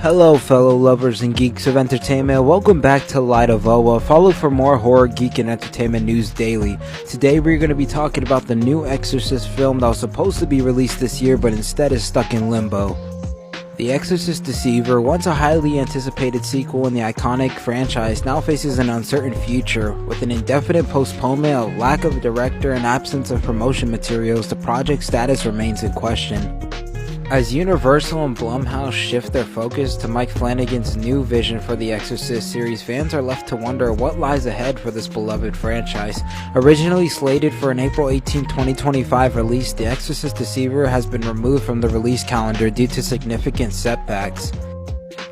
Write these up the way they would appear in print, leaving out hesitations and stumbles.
Hello fellow lovers and geeks of entertainment, welcome back to Light of Oa. Follow for more horror, geek, and entertainment news daily. Today we're going to be talking about the new Exorcist film that was supposed to be released this year but instead is stuck in limbo. The Exorcist Deceiver, once a highly anticipated sequel in the iconic franchise, now faces an uncertain future. With an indefinite postponement, a lack of a director, and absence of promotion materials, the project's status remains in question. As Universal and Blumhouse shift their focus to Mike Flanagan's new vision for the Exorcist series, fans are left to wonder what lies ahead for this beloved franchise. Originally slated for an April 18, 2025 release, The Exorcist Deceiver has been removed from the release calendar due to significant setbacks.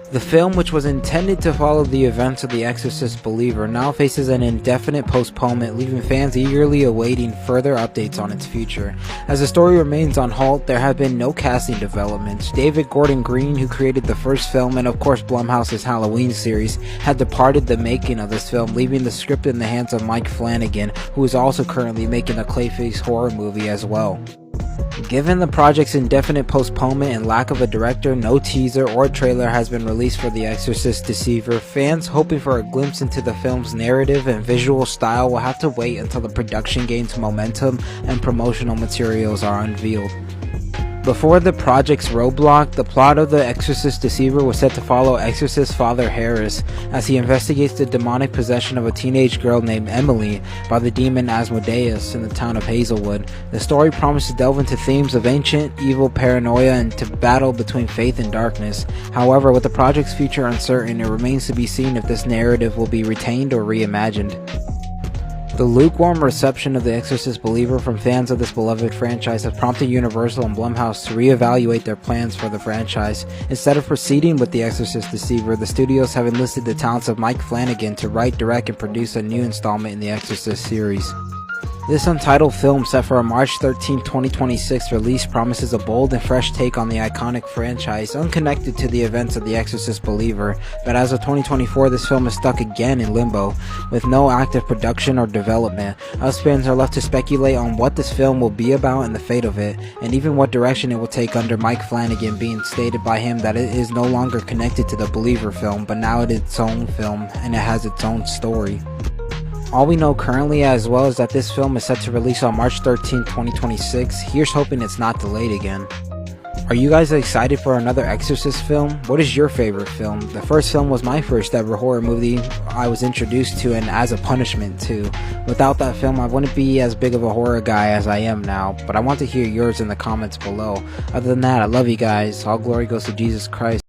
The film, which was intended to follow the events of The Exorcist Believer, now faces an indefinite postponement, leaving fans eagerly awaiting further updates on its future. As the story remains on halt, there have been no casting developments. David Gordon Green, who created the first film and of course Blumhouse's Halloween series, had departed the making of this film, leaving the script in the hands of Mike Flanagan, who is also currently making a Clayface horror movie as well. Given the project's indefinite postponement and lack of a director, no teaser or trailer has been released for The Exorcist Deceiver. Fans hoping for a glimpse into the film's narrative and visual style will have to wait until the production gains momentum and promotional materials are unveiled. Before the project's roadblock, the plot of The Exorcist Deceiver was set to follow exorcist Father Harris as he investigates the demonic possession of a teenage girl named Emily by the demon Asmodeus in the town of Hazelwood. The story promises to delve into themes of ancient, evil, paranoia, and to battle between faith and darkness. However, with the project's future uncertain, it remains to be seen if this narrative will be retained or reimagined. The lukewarm reception of The Exorcist Believer from fans of this beloved franchise has prompted Universal and Blumhouse to reevaluate their plans for the franchise. Instead of proceeding with The Exorcist Deceiver, the studios have enlisted the talents of Mike Flanagan to write, direct, and produce a new installment in the Exorcist series. This untitled film, set for a March 13, 2026 release, promises a bold and fresh take on the iconic franchise, unconnected to the events of The Exorcist Believer, but as of 2024, this film is stuck again in limbo, with no active production or development. Us fans are left to speculate on what this film will be about and the fate of it, and even what direction it will take under Mike Flanagan, being stated by him that it is no longer connected to the Believer film, but now it is its own film, and it has its own story. All we know currently as well is that this film is set to release on March 13, 2026. Here's hoping it's not delayed again. Are you guys excited for another Exorcist film? What is your favorite film? The first film was my first ever horror movie I was introduced to, and as a punishment too. Without that film, I wouldn't be as big of a horror guy as I am now, but I want to hear yours in the comments below. Other than that, I love you guys. All glory goes to Jesus Christ.